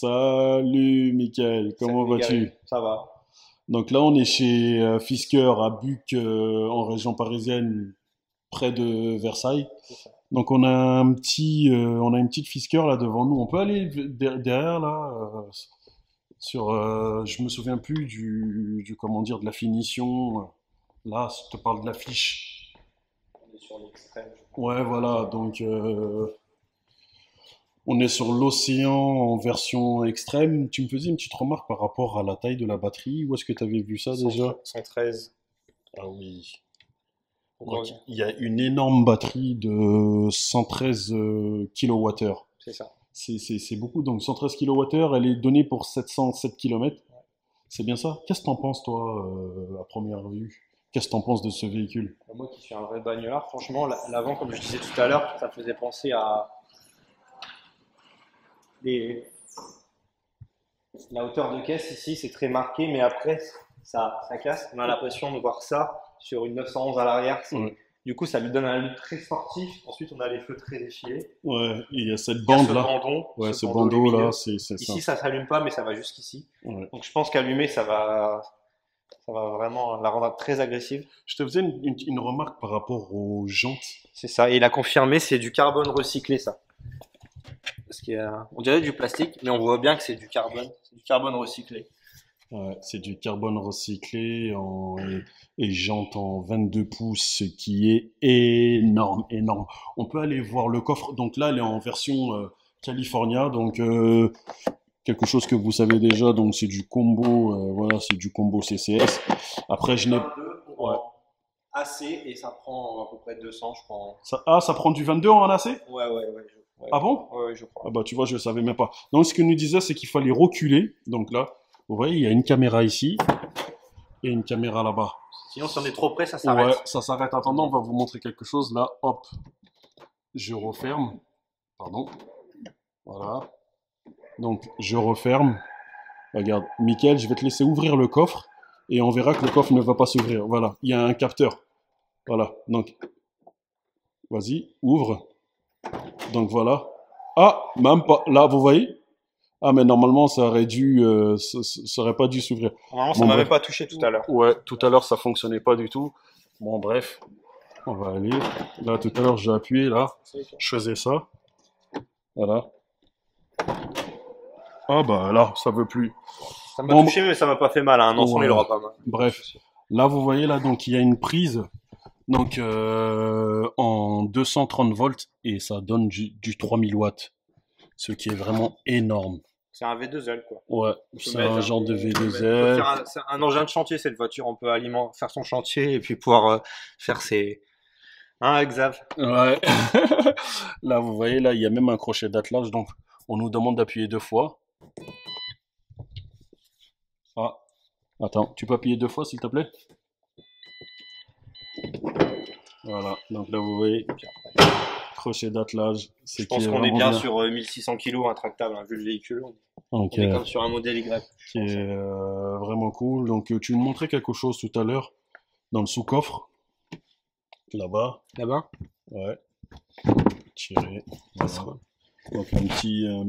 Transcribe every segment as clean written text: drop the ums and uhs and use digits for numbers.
Salut Mickaël, comment Salut Gary, vas-tu? ça va? Donc là on est chez Fisker à Buc en région parisienne près de Versailles. C'est ça. Donc on a une petite Fisker là devant nous. On peut aller derrière là je me souviens plus du comment dire de la finition. Là, je te parle de l'affiche. On est sur l'extrême, je crois. Ouais voilà donc on est sur l'océan en version extrême. Tu me faisais une petite remarque par rapport à la taille de la batterie. Où est-ce que tu avais vu ça déjà? 113. Ah oui. Donc, Donc il y a une énorme batterie de 113 kWh. c'est ça. C'est beaucoup. Donc 113 kWh, elle est donnée pour 707 km. C'est bien ça? Qu'est-ce que t'en penses toi à première vue? Qu'est-ce que t'en penses de ce véhicule? Moi qui suis un vrai bagnolard, franchement, l'avant, comme je disais tout à l'heure, ça faisait penser à des... la hauteur de caisse ici, c'est très marqué, mais après, ça casse. On a l'impression de voir ça sur une 911 à l'arrière. Ouais. Du coup, ça lui donne un look très sportif. Ensuite, on a les feux très défilés. Ouais, il y a cette Il y a bande ce là. bandon, Ouais, ce ce bandeau bandeau là, lumineux. c'est ça. Ici, ça s'allume pas, mais ça va jusqu'ici. Ouais. Donc, je pense qu'allumer, ça va vraiment la rendre très agressive. Je te faisais une remarque par rapport aux jantes. C'est ça. Et il a confirmé, c'est du carbone recyclé, ça. Parce qu'on dirait du plastique, mais on voit bien que c'est du carbone. C'est du carbone recyclé. Ouais, c'est du carbone recyclé et jante en 22 pouces, ce qui est énorme, énorme. On peut aller voir le coffre. Donc là, elle est en version California, donc quelque chose que vous savez déjà. Donc c'est du combo, voilà, c'est du combo CCS. Après, je n'ai, 22 ouais. en AC et ça prend à peu près 200, je crois. Ça prend du 22 en AC? Ouais. Ah bon? Ouais, je Ah crois. bah tu vois, je savais même pas. Donc ce que nous disait, c'est qu'il fallait reculer. Donc là, vous voyez, il y a une caméra ici et une caméra là-bas. Sinon, si on est trop près, ça Ouais, s'arrête. ça s'arrête. Attendant, on va vous montrer quelque chose. Là, hop, je referme. Pardon. Voilà. Donc, je referme. Regarde, Mickaël, je vais te laisser ouvrir le coffre et on verra que le coffre ne va pas s'ouvrir. Voilà, il y a un capteur. Voilà, donc, vas-y, ouvre. Donc voilà. Ah, même pas. Là, vous voyez? Ah, mais normalement, ça aurait pas dû s'ouvrir. Normalement, ça Bon, m'avait bref. pas touché tout à l'heure. Ouais, tout à l'heure, ça fonctionnait pas du tout. Bon, bref, on va aller. Là, tout à l'heure, j'ai appuyé, là. Je faisais ça. Voilà. Ah, bah là, ça veut plus. Ça m'a Bon, touché, mais ça m'a pas fait mal. Un enfant, il ouais. aura pas mal. Bref. Là, vous voyez, là, donc, il y a une prise. Donc, en 230 volts. Et ça donne du 3000 watts. Ce qui est vraiment énorme. C'est un V2L, quoi. Ouais, On peut c'est mettre un genre de on peut faire V2L. c'est un engin de chantier, cette voiture. On peut faire son chantier et puis pouvoir faire ses... Hein, Xav? Ouais. Là, vous voyez, là, il y a même un crochet d'attelage. Donc, on nous demande d'appuyer 2 fois. Ah, attends, tu peux appuyer 2 fois, s'il te plaît? Voilà. Donc là, vous voyez, crochet d'attelage. Je C'est qui pense est qu'on est vraiment bien bien. sur 1600 kilos intractable, hein, vu le véhicule. Donc, On est comme sur un modèle Y. qui est vraiment cool. Donc, tu me montrais quelque chose tout à l'heure dans le sous-coffre. Là-bas. Là-bas? Ouais. Tirer. Voilà. Donc un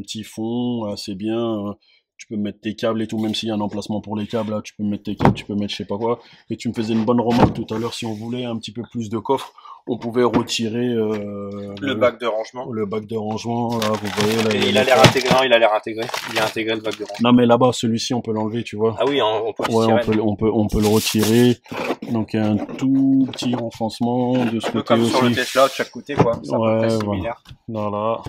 petit fond assez bien. Tu peux mettre tes câbles et tout, même s'il y a un emplacement pour les câbles, là, tu peux mettre tes câbles, tu peux mettre je sais pas quoi. Et tu me faisais une bonne remarque tout à l'heure, si on voulait un petit peu plus de coffre, on pouvait retirer Le bac de rangement. le bac de rangement. Là, vous voyez, là, Et il a l'air intégré. Non, il a l'air intégré. Il est intégré, le bac de rangement. non mais là-bas, celui-ci, on peut l'enlever, tu vois. Ah oui, on peut le Ouais, tirer. on peut le retirer. Donc il y a un tout petit renfoncement de ce Un peu côté comme sur le aussi. Tesla de chaque côté, quoi. C'est à peu près Ouais, similaire. voilà.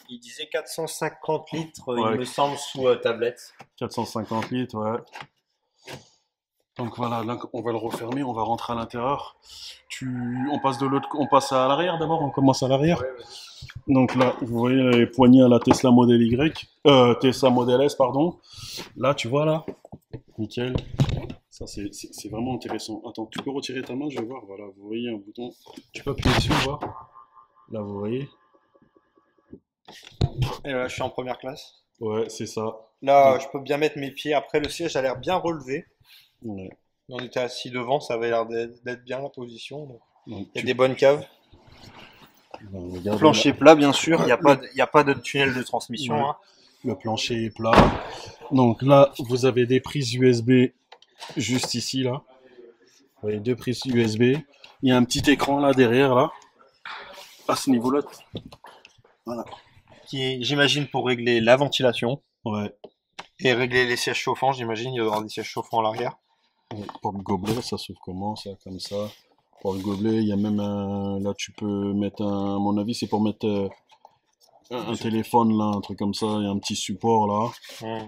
Il disait 450 litres, Ouais. il me semble, sous tablette. 450 litres, ouais. Donc voilà, là, on va le refermer, on va rentrer à l'intérieur. On passe à l'arrière d'abord, on commence à l'arrière. Donc là, vous voyez les poignées à la Tesla Model Y, Tesla Model S, pardon. Là, tu vois là, nickel. Ça, c'est vraiment intéressant. Attends, tu peux retirer ta main, je vais voir. Voilà, vous voyez un bouton. Tu peux appuyer dessus, voir. Là, vous voyez. Et là, je suis en première classe. Ouais, c'est ça. Là, je peux bien mettre mes pieds. Après, le siège a l'air bien relevé. Ouais. On était assis devant, ça avait l'air d'être bien la position. Donc, Donc, il y a des bonnes caves. regarde, Plancher plat, bien sûr. Il n'y a pas de tunnel de transmission. Ouais. Hein. Le plancher est plat. Donc là, vous avez des prises USB juste ici, là. Vous voyez, 2 prises USB. Il y a un petit écran là derrière, là. À ce niveau-là. Voilà. Qui est, j'imagine, pour régler la ventilation Ouais. et régler les sièges chauffants. J'imagine il doit y avoir des sièges chauffants à l'arrière. Ouais. Pour le gobelet, ça s'ouvre comment, ça, comme ça. Pour le gobelet, il y a même un... Là, tu peux mettre un... À mon avis, c'est pour mettre un téléphone, là, un truc comme ça. Il y a un petit support, là. Hmm.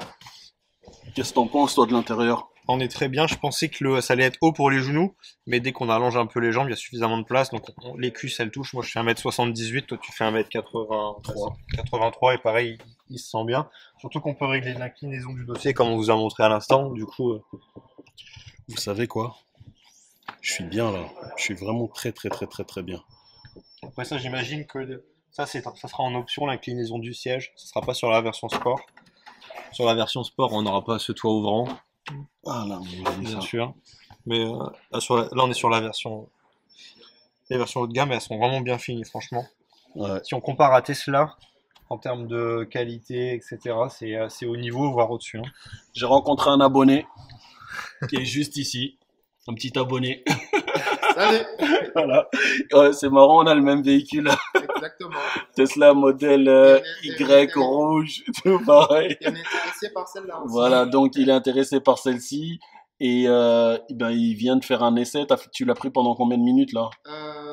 Qu'est-ce que t'en penses, toi, de l'intérieur? On est très bien. Je pensais que ça allait être haut pour les genoux, mais dès qu'on allonge un peu les jambes, il y a suffisamment de place. Donc les cuisses, elles touchent. Moi, je fais 1m78, toi, tu fais 1m83. 83, et pareil, il se sent bien. Surtout qu'on peut régler l'inclinaison du dossier, comme on vous a montré à l'instant. Du coup, Vous savez quoi? Je suis bien, là. Je suis vraiment très, très, très, très, très bien. après ça, j'imagine que ça sera en option, l'inclinaison du siège. Ce sera pas sur la version sport. Sur la version sport, on n'aura pas ce toit ouvrant, Ah, là, vous avez bien ça. sûr. Mais là, on est sur la version. Les versions haut de gamme, elles sont vraiment bien finies, franchement. Ouais. Si on compare à Tesla, en termes de qualité, etc., c'est au niveau, voire au-dessus, hein. J'ai rencontré un abonné qui est juste ici. Un petit abonné. Salut. Voilà. Ouais, c'est marrant, on a le même véhicule. Exactement. Tesla modèle Y rouge, tout pareil. Et on est intéressé par celle-là aussi. Voilà, donc il est intéressé par celle-ci. Et ben, il vient de faire un essai. Tu l'as pris pendant combien de minutes là?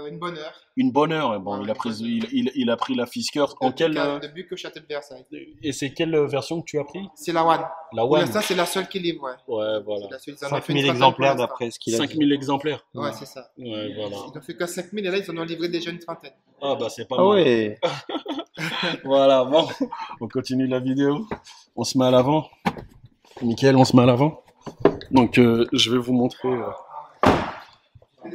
Une bonne heure. Une bonne heure. Et bon, Ouais, il a une pris, bonne heure. il a pris la Fisker. En quelle Depuis que Château de Versailles. et c'est quelle version que tu as pris? C'est la One. La Pour One. l'instant, c'est la seule qui livre, ouais. Ouais, voilà. C'est la seule. Ils en ont fait 5000 une trentaine exemplaires pour l'instant. d'après ce qu'il a dit. 5000 exemplaires. Ouais, c'est ça. Ouais, voilà. Ils n'ont fait que 5000 et là, ils en ont livré déjà une trentaine. Ah bah c'est pas Ah mal. ouais. Voilà, bon, on continue la vidéo. On se met à l'avant. Nickel, on se met à l'avant. Donc, je vais vous montrer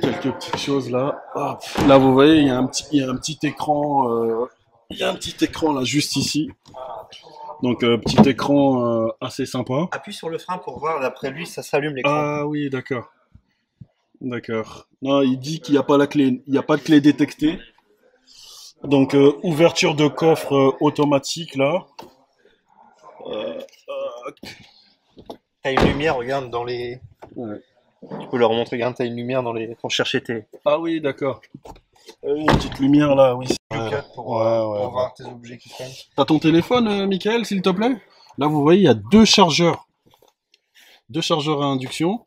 quelques petites choses là. Hop. Là, vous voyez, il y a un petit écran. Il y a un petit écran là, juste ici. Donc, petit écran assez sympa. Appuie sur le frein pour voir, d'après lui, ça s'allume l'écran. Ah oui, d'accord. D'accord. Non, il dit qu'il n'y a pas la clé, il n'y a pas de clé détectée. Donc, ouverture de coffre automatique là. T'as une lumière, regarde, dans les. Ouais. Tu peux leur montrer, regarde, t'as une lumière dans les. Pour chercher tes. Ah oui, d'accord. Une petite lumière là, oui. Pour Ouais. voir tes objets qui traînent. T'as ton téléphone, Michael, s'il te plaît? Là, vous voyez, il y a deux chargeurs. Deux chargeurs à induction.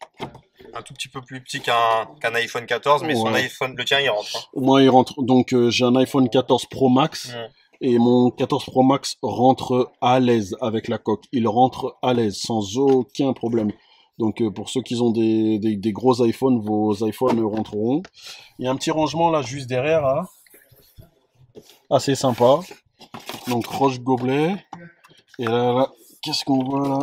Un tout petit peu plus petit qu'un iPhone 14, mais son Ouais. iPhone, le tien, il rentre, hein. Moi, il rentre. Donc, j'ai un iPhone 14 Pro Max. Ouais. Et mon 14 Pro Max rentre à l'aise avec la coque. Il rentre à l'aise, sans aucun problème. Donc, pour ceux qui ont des gros iPhones, vos iPhones rentreront. Il y a un petit rangement là, juste derrière, là. Assez sympa. Donc, roche gobelet. Et là, qu'est-ce qu'on voit là?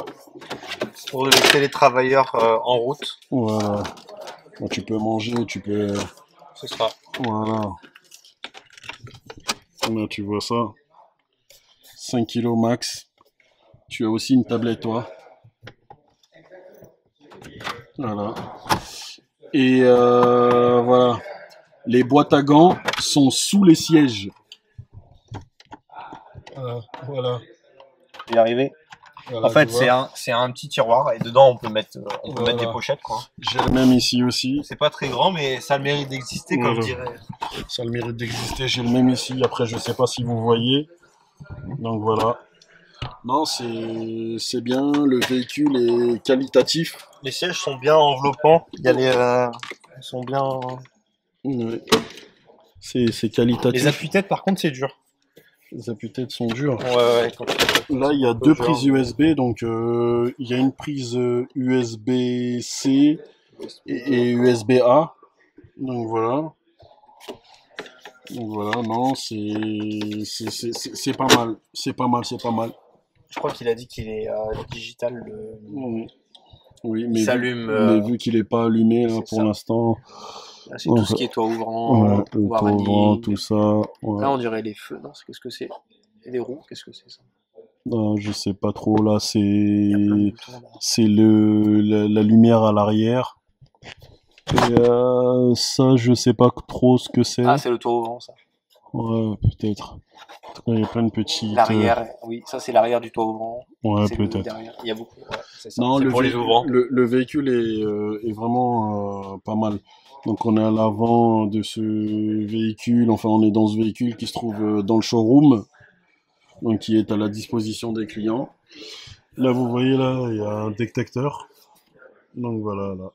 Pour les télétravailleurs en route, Voilà. Bon, tu peux manger, tu peux... ce sera. Voilà. Là, tu vois ça. 5 kilos max. Tu as aussi une tablette, toi. Voilà. Et voilà. Les boîtes à gants sont sous les sièges. Voilà. Y arriver. Voilà, En fait, tu vois. c'est un petit tiroir et dedans on peut mettre Voilà. des pochettes, quoi. J'ai le même ici aussi. C'est pas très grand, mais ça a le mérite d'exister, comme Voilà. dirait. Ça a le mérite d'exister. J'ai le même ici. Après, je sais pas si vous voyez. Donc voilà. Non, c'est bien. Le véhicule est qualitatif. Les sièges sont bien enveloppants. Il y a ils sont bien. Ouais. C'est qualitatif. Les appuis-têtes, par contre, c'est dur. Les appuis-têtes sont durs. Ouais. Là, il y a deux prises USB. Donc, il y a une prise USB-C et USB-A. Donc voilà. Non, c'est pas mal. C'est pas mal. Je crois qu'il a dit qu'il est digital. Oui, mais s'allume. vu qu'il est pas allumé là, c'est pour ça. l'instant, Là, c'est tout ce qui est toit ouvrant, ouais, le toit warning. ouvrant, tout ça. Ouais. Là, on dirait les feux. Non, qu'est-ce que c'est? Et les roues, qu'est-ce que c'est ça? Je sais pas trop là, Il y a plein de boutons, là. c'est la lumière à l'arrière. Et ça, je sais pas trop ce que c'est. Ah, c'est le toit ouvrant, ça. Ouais, peut-être. En tout cas, il y a plein de petites. L'arrière, oui, ça c'est l'arrière du toit ouvrant. Ouais, C'est le peut-être. derrière. Il y a beaucoup. Ouais, c'est ça. Non, C'est pour les ouvrants. le véhicule est vraiment pas mal. Donc on est à l'avant de ce véhicule, enfin on est dans ce véhicule qui se trouve dans le showroom, donc qui est à la disposition des clients. Là vous voyez là, il y a un détecteur. Donc voilà, là.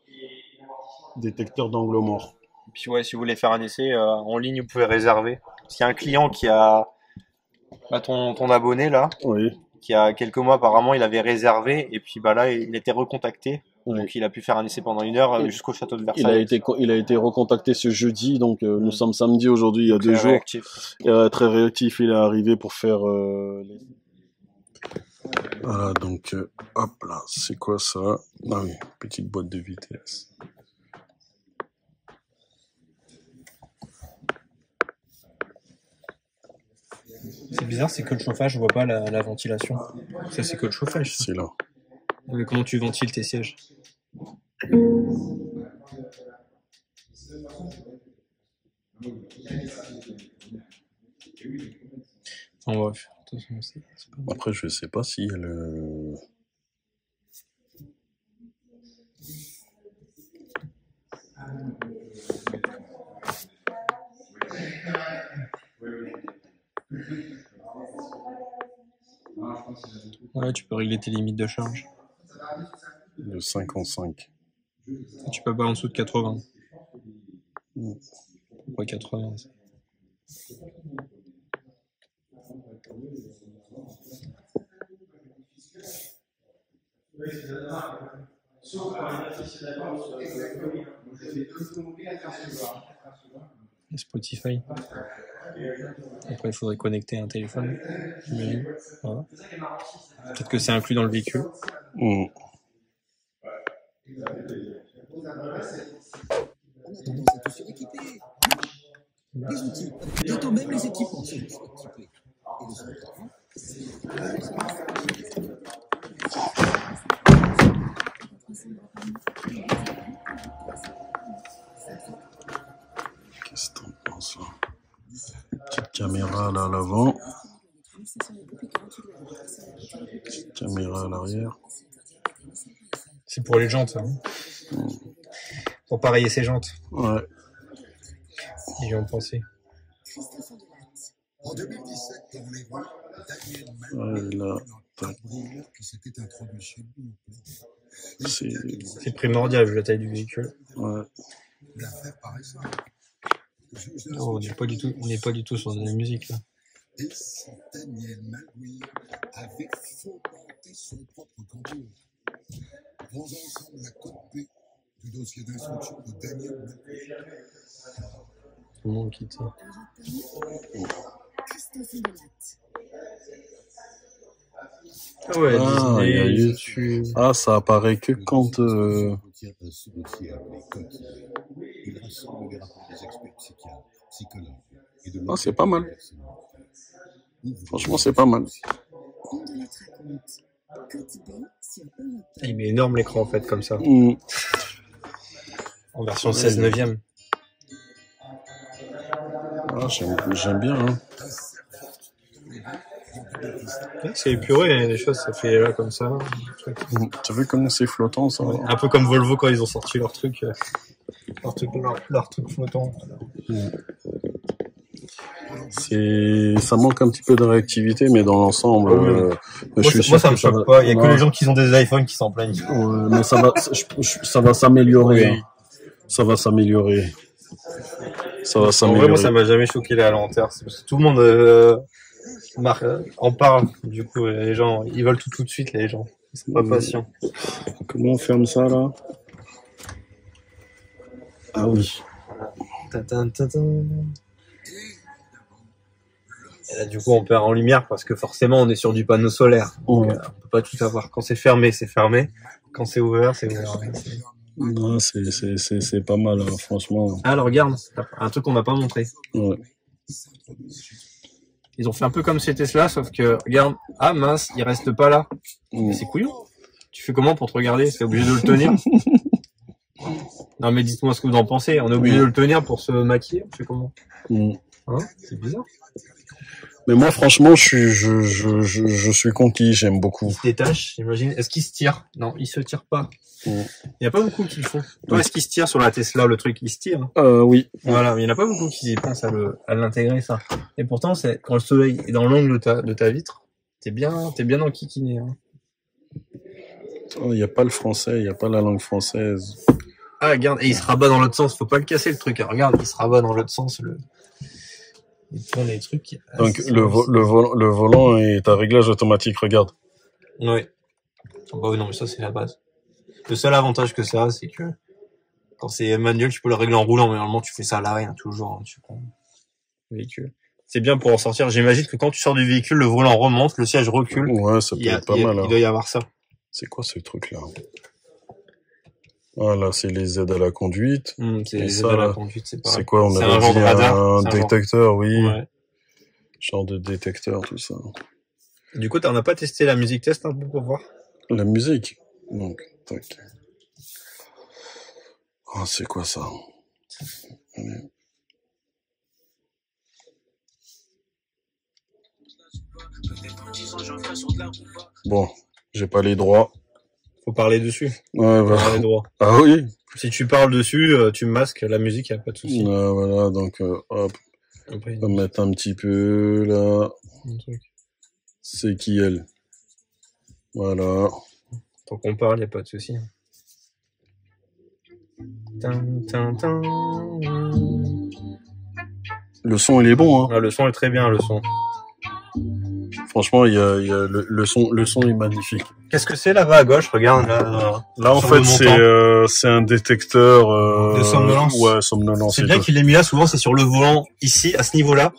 Détecteur d'angle mort. Puis ouais, si vous voulez faire un essai en ligne, vous pouvez réserver. Parce qu'il y a un client qui a bah, ton abonné là, Oui, qui a quelques mois apparemment, il avait réservé et puis bah là, il était recontacté. oui. Donc il a pu faire un essai pendant 1 heure jusqu'au château de Versailles. Il a été recontacté ce jeudi, donc nous sommes samedi aujourd'hui, il y a 2 Très jours. réactif. Très réactif, il est arrivé pour faire Voilà, donc hop là, c'est quoi ça? Ah oui, petite boîte de vitesse. C'est bizarre, c'est que le chauffage, je vois pas la ventilation. Ça, c'est que le chauffage. C'est là. Mais comment tu ventiles tes sièges? Enfin, bref. De toute façon, c'est pas... Après, je sais pas si le... Ouais, tu peux régler tes limites de charge. Le 55. Tu peux pas en dessous de 80. Mm. Ouais, 80. Spotify. Après, il faudrait connecter un téléphone, j'imagine. Voilà. Peut-être que c'est inclus dans le véhicule. Mm. C'est tout suréquipé. Les outils, bientôt même les équipements sont suréquipés. Et les autres, Qu'est-ce que t'en penses là? Petite caméra là à l'avant. Petite caméra à l'arrière. C'est pour les jantes, hein. Pour pareiller ses jantes. Ouais. Ils y ont pensé. en 2017, dans les rues, Daniel Ouais, là, tac. Malbrille qui s'était introduit chez lui. C'est... C'est primordial vu la taille du véhicule. Ouais. L'affaire paraissait. Oh, on n'est pas du tout sur de la musique là. Et si Daniel Malbrille avait fomenté son propre canton. Prends ensemble la code B du dossier d'instruction de Daniel Malbrille. Tout le monde quitte. Ah ouais, Ah, il y a Disney, eu- YouTube. Ah, ça apparaît que quand... Ce dossier appelé coquille. Il rassemble les rapports des experts psychiatres, psychologues et de Ah, c'est pas mal. personnel. Franchement, c'est pas mal. Ah, il met énorme l'écran en fait comme ça. Mm. En version 16 neuvième. Ah, j'aime bien. Hein. C'est épuré, les choses, ça fait là comme ça. Tu as vu comment c'est flottant ça? Un peu comme Volvo quand ils ont sorti leur truc flottant. Ça manque un petit peu de réactivité, mais dans l'ensemble, je suis sûr Moi, ça me que va- choque pas. Il y a que non, les gens qui ont des iPhones qui s'en plaignent. ouais, mais ça va s'améliorer. Oui. Hein. Ça va s'améliorer. Ça va En vrai, s'améliorer. moi, ça m'a jamais choqué les Alenterre. C'est parce que tout le monde en parle. Du coup, les gens, ils veulent tout de suite, les gens. Ils sont pas patients. Comment on ferme ça là? Ah oui. Et là, du coup, on perd en lumière parce que forcément, on est sur du panneau solaire. Donc, Ouais. on peut pas tout avoir. Quand c'est fermé, c'est fermé. Quand c'est ouvert, c'est ouvert. Non, c'est pas mal, hein, franchement. Ah, alors, regarde, un truc qu'on m'a pas montré. Ouais. Ils ont fait un peu comme chez Tesla, sauf que, regarde, ah mince, il reste pas là. Mm. Mais c'est couillon. Tu fais comment pour te regarder? C'est obligé de le tenir? Non, mais dites-moi ce que vous en pensez. On est obligé de le tenir pour se maquiller? On fait comment? Mm. Hein, c'est bizarre. Mais moi, franchement, je suis conquis, j'aime beaucoup. Il se détache, j'imagine. Est-ce qu'il se tire? Non, il se tire pas. Mm. Il n'y a pas beaucoup qui le font. Toi, est-ce qu'il se tire sur la Tesla, le truc, il se tire? Oui. Voilà, mais il n'y en a pas beaucoup qui pensent à l'intégrer, ça. Et pourtant, c'est, quand le soleil est dans l'angle de ta vitre, t'es bien enquiquiné, hein. Il n'y a pas le français, il n'y a pas la langue française. Ah, regarde, et il se rabat dans l'autre sens. Faut pas le casser, le truc. Regarde, il se rabat dans l'autre sens, il tourne les trucs. Donc, le volant est à réglage automatique, regarde. Ouais. Bah oui, non, mais ça, c'est la base. Le seul avantage que ça a, c'est que quand c'est manuel, tu peux le régler en roulant, mais normalement, tu fais ça à l'arrêt, hein, toujours, hein, tu prends le véhicule. C'est bien pour en sortir. J'imagine que quand tu sors du véhicule, le volant remonte, le siège recule. Ouais, ça peut être pas mal. Il doit y avoir ça. C'est quoi ce truc-là? Voilà, c'est les aides à la conduite. C'est Et les ça, aides à la là, conduite, c'est pas. C'est quoi? On C'est avait un genre dit de radar. un C'est un genre- détecteur, oui. Ouais. Genre de détecteur, tout ça. Du coup, t'en as pas testé la musique test un peu pour voir? La musique. Donc, tac. Oh, c'est quoi ça? Bon, j'ai pas les droits. Faut parler dessus. Ouais, Faut voilà. parler droit. Ah oui? Si tu parles dessus, tu masques la musique, y a pas de souci. Voilà, donc, hop, Après, on va mettre un petit peu, là. un truc. C'est qui, elle? Voilà. Tant qu'on parle, y a pas de souci. Tin, tin, tin. Le son, il est bon, hein. Ah, le son est très bien, le son. Franchement, il y a le son est magnifique. Qu'est-ce que c'est là-bas à gauche? Regarde là. Là, en Sur fait, le c'est un détecteur, De somnolence. Ouais, somnolence. C'est et bien tout. qu'il l'ait mis là. Souvent, c'est sur le volant ici, à ce niveau-là.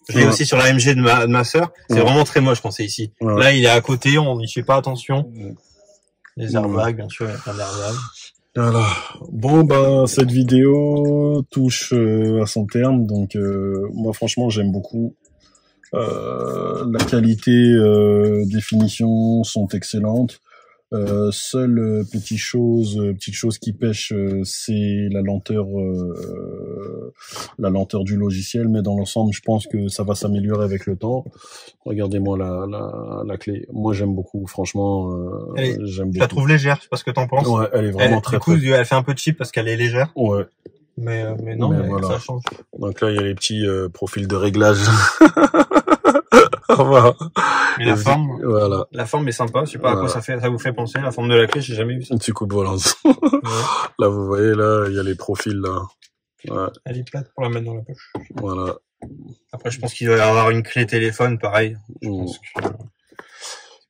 Je l'ai Ouais. aussi sur la MG de ma sœur. C'est Ouais. vraiment très moche quand c'est ici. Ouais. Là, il est à côté, on n'y fait pas attention. Les Ouais. airbags, bien sûr, il y a plein d'airbags. Voilà. Bon, ben, cette vidéo touche à son terme. Donc, moi, franchement, j'aime beaucoup. La qualité des finitions sont excellentes. Seule petite chose qui pêche, c'est la lenteur du logiciel. Mais dans l'ensemble, je pense que ça va s'améliorer avec le temps. Regardez-moi la clé. Moi, j'aime beaucoup. Franchement, j'aime Je la beaucoup. trouve légère, je sais pas ce que t'en penses. Ouais, elle est vraiment très, du coup, très. elle fait un peu cheap parce qu'elle est légère. Ouais. Mais non, Mais mais voilà. ça change. Donc là, il y a les petits profils de réglage. Voilà. Mais la Voilà. forme est sympa. Je sais pas à quoi ça vous fait penser. La forme de la clé, j'ai jamais vu ça. Un petit coup de volance. Ouais. Là, vous voyez, là, il y a les profils, là. Ouais, Elle est plate pour la mettre dans la poche. voilà. Après, je pense qu'il doit y avoir une clé téléphone, pareil. Je Mm. pense que...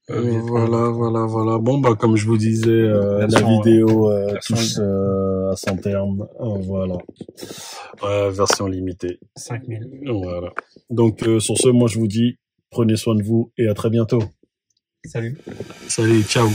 Voilà. Bon, bah, comme je vous disais, la Version, vidéo version touche à son terme. Voilà. Version limitée. 5000. Voilà. Donc, sur ce, moi, je vous dis, prenez soin de vous et à très bientôt. Salut. Salut, ciao.